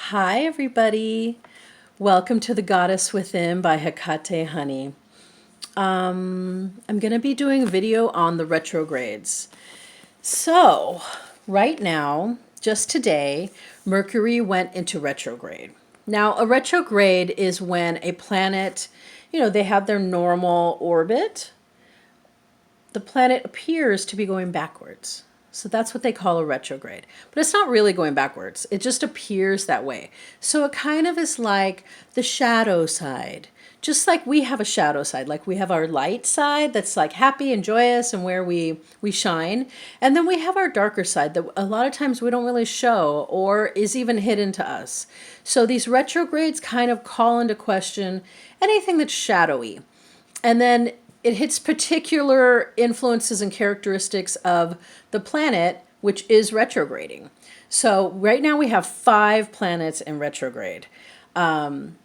Hi, everybody. Welcome to the Goddess Within by Hecatehoney. I'm going to be doing a video on the retrogrades. So, right now, just today, Mercury went into retrograde. Now, a retrograde is when a planet, they have their normal orbit. The planet appears to be going backwards. So that's what they call a retrograde. But it's not really going backwards. It just appears that way. So it kind of is like the shadow side. Just like we have a shadow side, like we have our light side that's like happy and joyous and where we shine. And then we have our darker side that a lot of times we don't really show or is even hidden to us. So these retrogrades kind of call into question anything that's shadowy. And then it hits particular influences and characteristics of the planet, which is retrograding. So right now we have 5 planets in retrograde. And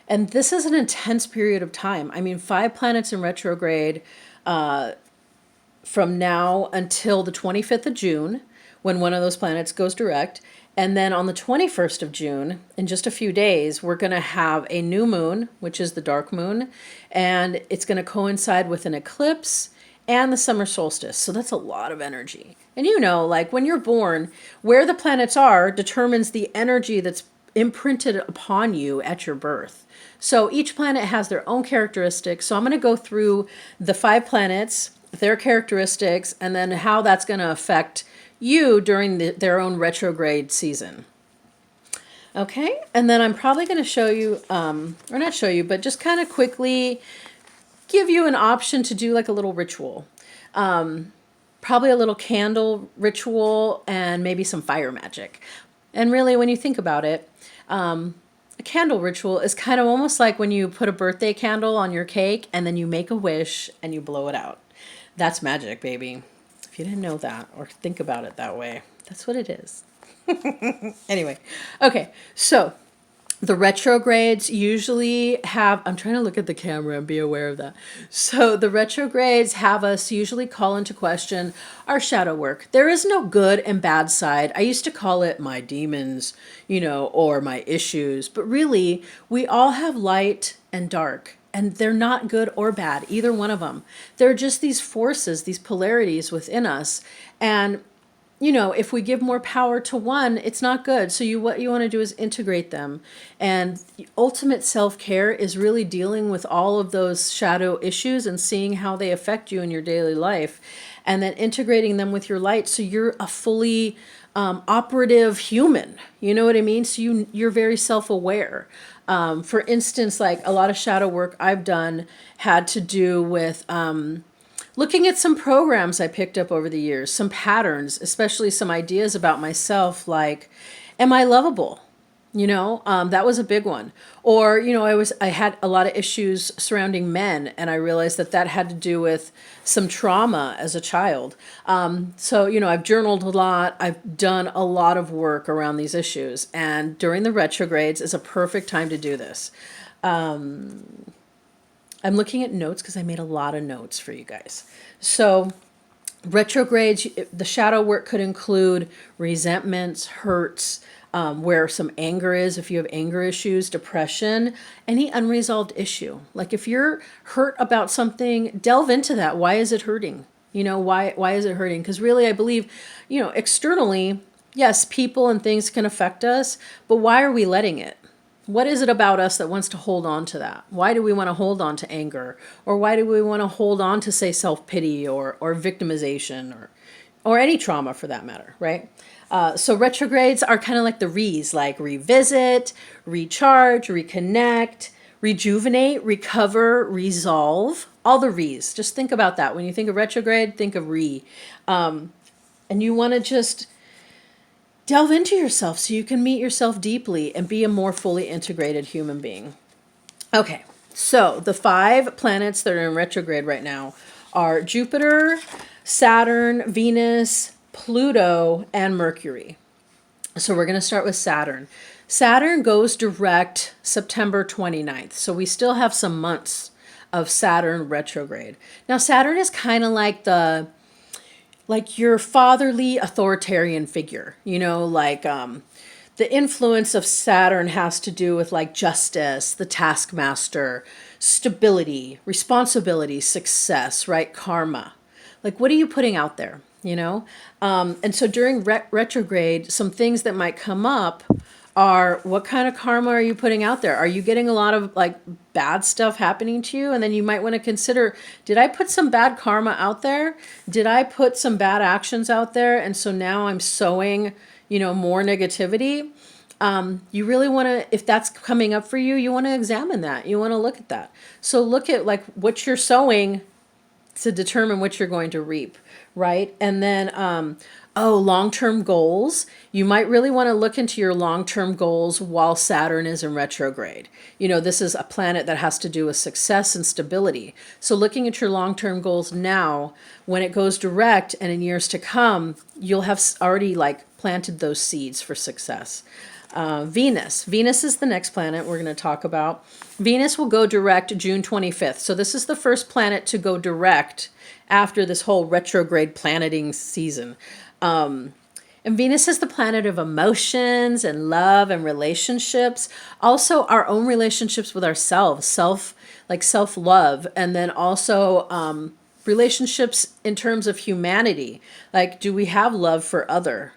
this is an intense period of time. I mean, 5 planets in retrograde from now until the 25th of June, when one of those planets goes direct. And then on the 21st of June, in just a few days, we're going to have a new moon, which is the dark moon, and it's going to coincide with an eclipse and the summer solstice. So that's a lot of energy. And like when you're born, where the planets are determines the energy that's imprinted upon you at your birth. So each planet has their own characteristics. So I'm going to go through the 5 planets, their characteristics, and then how that's going to affect you during their own retrograde season. Okay, and then I'm probably going to show you, or not show you, but just kind of quickly give you an option to do like a little ritual. Probably a little candle ritual and maybe some fire magic. And really, when you think about it, a candle ritual is kind of almost like when you put a birthday candle on your cake and then you make a wish and you blow it out. That's magic, baby. If you didn't know that or think about it that way, that's what it is. Anyway, okay, so the retrogrades usually have, I'm trying to look at the camera and be aware of that. So the retrogrades have us usually call into question our shadow work. There is no good and bad side. I used to call it my demons, or my issues, but really we all have light and dark. And they're not good or bad, either one of them. They're just these forces, these polarities within us. And, if we give more power to one, it's not good. So what you want to do is integrate them. And ultimate self-care is really dealing with all of those shadow issues and seeing how they affect you in your daily life. And then integrating them with your light so you're a fully operative human. You know what I mean? So you're very self-aware. For instance, like a lot of shadow work I've done had to do with looking at some programs I picked up over the years, some patterns, especially some ideas about myself, like, am I lovable? That was a big one. Or, I had a lot of issues surrounding men, and I realized that had to do with some trauma as a child. So, I've journaled a lot. I've done a lot of work around these issues, and during the retrogrades is a perfect time to do this. I'm looking at notes because I made a lot of notes for you guys. So retrogrades, the shadow work could include resentments, hurts, where some anger is, if you have anger issues, depression, any unresolved issue. Like if you're hurt about something, delve into that. Why is it hurting? Why is it hurting? Because really, I believe, externally, yes, people and things can affect us, but why are we letting it? What is it about us that wants to hold on to that? Why do we want to hold on to anger? Or why do we want to hold on to, say, self-pity or victimization or any trauma for that matter, right? So retrogrades are kind of like the re's, like revisit, recharge, reconnect, rejuvenate, recover, resolve, all the re's. Just think about that. When you think of retrograde, think of re. And you want to just delve into yourself so you can meet yourself deeply and be a more fully integrated human being. Okay, so the 5 planets that are in retrograde right now are Jupiter, Saturn, Venus, Pluto, and Mercury. So we're going to start with Saturn. Saturn goes direct September 29th. So we still have some months of Saturn retrograde. Now Saturn is kind of like your fatherly authoritarian figure, like The influence of Saturn has to do with like justice, the taskmaster, stability, responsibility, success, right? Karma. Like, what are you putting out there? You know? And so during retrograde, some things that might come up are, what kind of karma are you putting out there? Are you getting a lot of like bad stuff happening to you? And then you might want to consider, did I put some bad karma out there? Did I put some bad actions out there? And so now I'm sowing, more negativity. You really want to, if that's coming up for you, you want to examine that. You want to look at that. So look at like what you're sowing to determine what you're going to reap, right? And then, long-term goals. You might really want to look into your long-term goals while Saturn is in retrograde. This is a planet that has to do with success and stability. So looking at your long-term goals now, when it goes direct and in years to come, you'll have already like planted those seeds for success. Venus. Venus is the next planet we're going to talk about. Venus will go direct June 25th. So this is the first planet to go direct after this whole retrograde planeting season. And Venus is the planet of emotions and love and relationships. Also our own relationships with ourselves, self-love. And then also relationships in terms of humanity. Like, do we have love for other,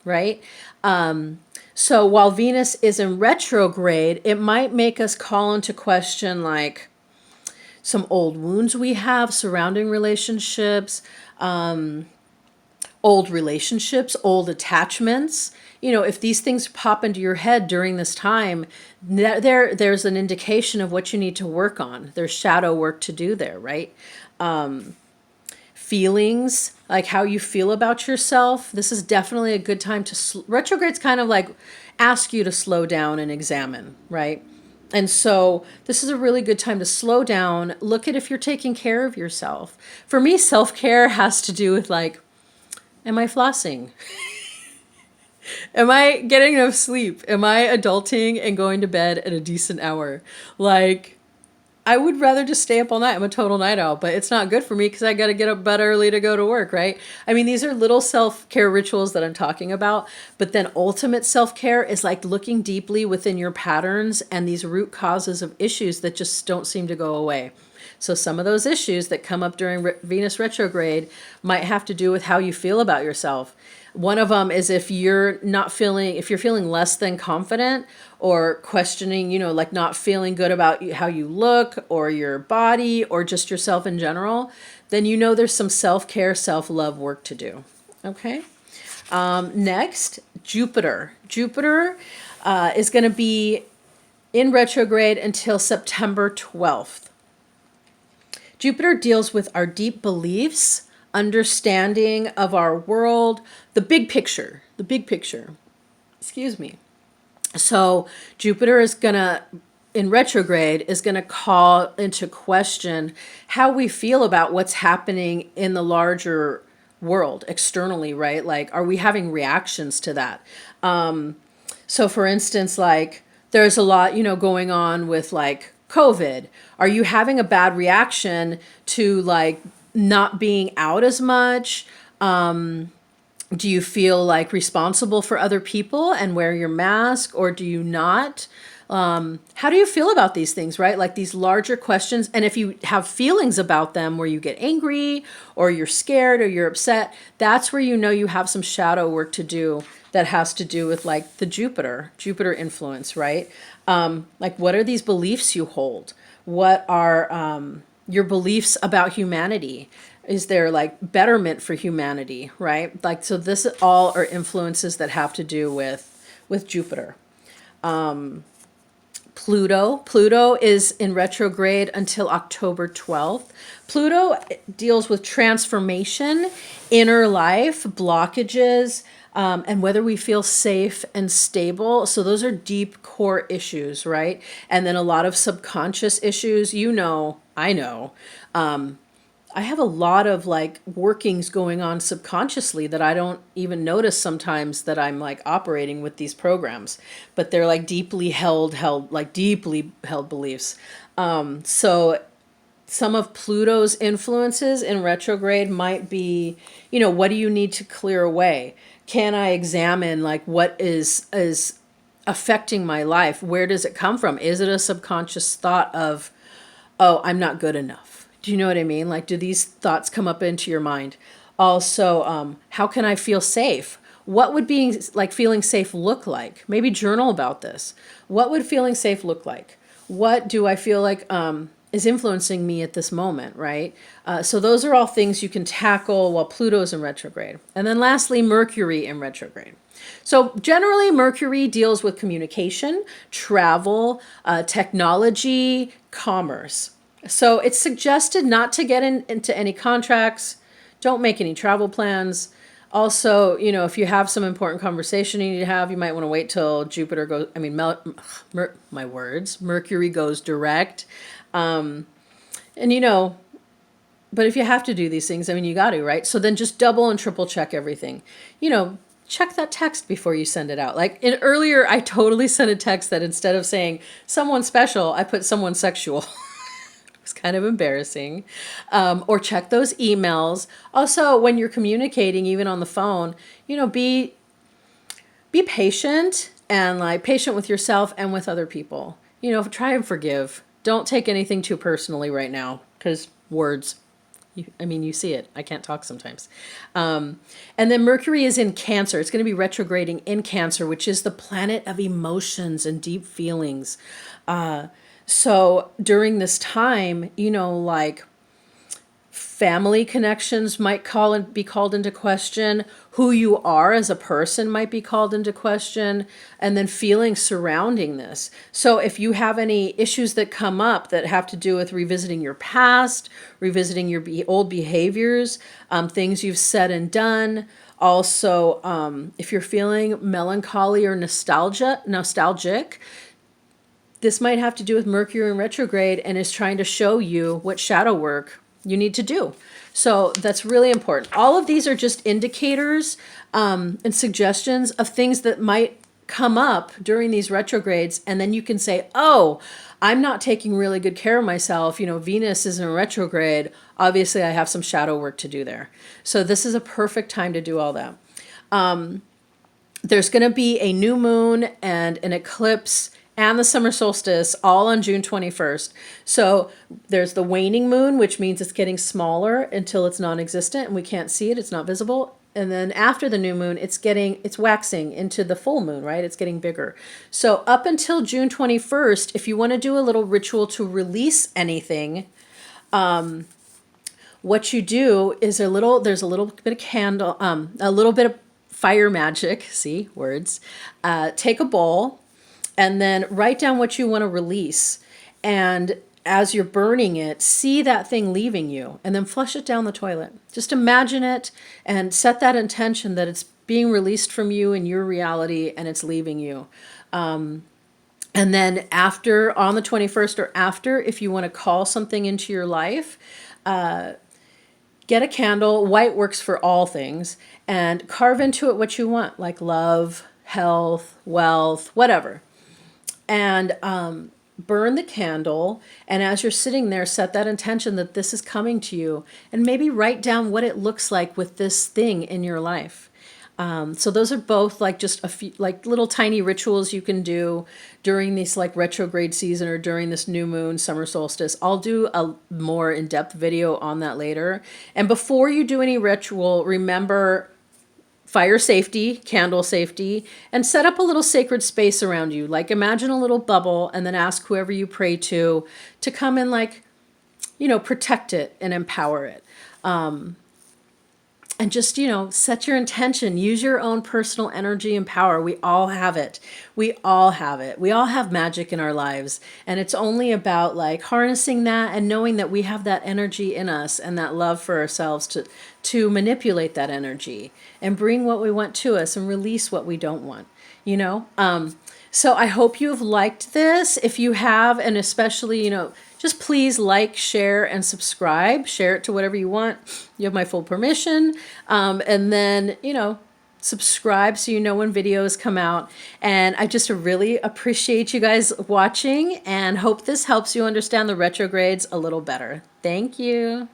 right? So while Venus is in retrograde, it might make us call into question like some old wounds we have surrounding relationships, old attachments. If these things pop into your head during this time, there's an indication of what you need to work on. There's shadow work to do there, right? Feelings, like how you feel about yourself. This is definitely a good time to retrograde's kind of like ask you to slow down and examine, right? And so this is a really good time to slow down, look at if you're taking care of yourself. For me, self-care has to do with like, am I flossing? Am I getting enough sleep? Am I adulting and going to bed at a decent hour? Like, I would rather just stay up all night. I'm a total night owl, but it's not good for me because I got to get up bed early to go to work, right? I mean, these are little self-care rituals that I'm talking about, but then ultimate self-care is like looking deeply within your patterns and these root causes of issues that just don't seem to go away. So some of those issues that come up during Venus retrograde might have to do with how you feel about yourself. One of them is if you're feeling less than confident or questioning, like not feeling good about how you look or your body or just yourself in general, then there's some self-care, self-love work to do. Okay. Next, Jupiter. Jupiter is going to be in retrograde until September 12th. Jupiter deals with our deep beliefs, understanding of our world, the big picture. Excuse me. So Jupiter in retrograde, is going to call into question how we feel about what's happening in the larger world externally, right? Like, are we having reactions to that? So for instance, like there's a lot, going on with like COVID. Are you having a bad reaction to like not being out as much? Do you feel like responsible for other people and wear your mask, or do you not? How do you feel about these things, right? Like these larger questions. And if you have feelings about them where you get angry or you're scared or you're upset, that's where you have some shadow work to do that has to do with like the Jupiter influence, right? Like what are these beliefs you hold? What are your beliefs about humanity? Is there like betterment for humanity, right? Like, so this all are influences that have to do with Jupiter. Pluto is in retrograde until October 12th. Pluto deals with transformation, inner life, blockages, and whether we feel safe and stable. So those are deep core issues, right? And then a lot of subconscious issues, I know. I have a lot of like workings going on subconsciously that I don't even notice sometimes that I'm like operating with these programs, but they're like deeply held beliefs. So some of Pluto's influences in retrograde might be, what do you need to clear away? can I examine like what is affecting my life? Where does it come from? Is it a subconscious thought of, oh, I'm not good enough? Do you know what I mean? Like, do these thoughts come up into your mind? Also, how can I feel safe? What would being like feeling safe look like? Maybe journal about this. What would feeling safe look like? What do I feel like is influencing me at this moment, right? So those are all things you can tackle while Pluto's in retrograde. And then lastly, Mercury in retrograde. So generally, Mercury deals with communication, travel, technology, commerce. So it's suggested not to get into any contracts. Don't make any travel plans. Also, you know, if you have some important conversation you need to have, you might want to wait till Jupiter goes, Mercury goes direct. And, you know, but if you have to do these things, I mean, you got to, right? So then just double and triple check everything. You know, check that text before you send it out. Like earlier, I totally sent a text that instead of saying someone special, I put someone sexual. It's kind of embarrassing. Or check those emails. Also, when you're communicating, even on the phone, you know, be patient and like patient with yourself and with other people. You know, try and forgive. Don't take anything too personally right now, because words, you see it. I can't talk sometimes. And then Mercury is in Cancer. It's going to be retrograding in Cancer, which is the planet of emotions and deep feelings. So during this time, you know, like family connections might be called into question. Who you are as a person might be called into question, and then feelings surrounding this. So if you have any issues that come up that have to do with revisiting your past, revisiting your old behaviors, things you've said and done. Also, if you're feeling melancholy or nostalgic, this might have to do with Mercury in retrograde and is trying to show you what shadow work you need to do. So that's really important. All of these are just indicators and suggestions of things that might come up during these retrogrades. And then you can say, oh, I'm not taking really good care of myself. You know, Venus is in retrograde. Obviously, I have some shadow work to do there. So this is a perfect time to do all that. There's going to be a new moon and an eclipse and the summer solstice all on June 21st. So there's the waning moon, which means it's getting smaller until it's non-existent and we can't see it. It's not visible. And then after the new moon, it's waxing into the full moon, right? It's getting bigger. So up until June 21st, if you want to do a little ritual to release anything, what you do is there's a little bit of candle, a little bit of fire magic, see, words. Take a bowl, and then write down what you want to release. And as you're burning it, see that thing leaving you, and then flush it down the toilet. Just imagine it and set that intention that it's being released from you in your reality and it's leaving you. And then after, on the 21st or after, if you want to call something into your life, get a candle. White works for all things, and carve into it what you want, like love, health, wealth, whatever. And burn the candle, and as you're sitting there, set that intention that this is coming to you, and maybe write down what it looks like with this thing in your life. So those are both like just a few like little tiny rituals you can do during this like retrograde season or during this new moon, summer solstice. I'll do a more in-depth video on that later. And before you do any ritual, remember fire safety, candle safety, and set up a little sacred space around you. Like imagine a little bubble, and then ask whoever you pray to come and like, you know, protect it and empower it. And just, you know, set your intention. Use your own personal energy and power. We all have it. We all have it. We all have magic in our lives. And it's only about like harnessing that and knowing that we have that energy in us and that love for ourselves to manipulate that energy and bring what we want to us and release what we don't want, you know? So I hope you've liked this. If you have, and especially, you know, just please like, share, and subscribe. Share it to whatever you want. You have my full permission. And then, you know, subscribe so you know when videos come out. And I just really appreciate you guys watching and hope this helps you understand the retrogrades a little better. Thank you.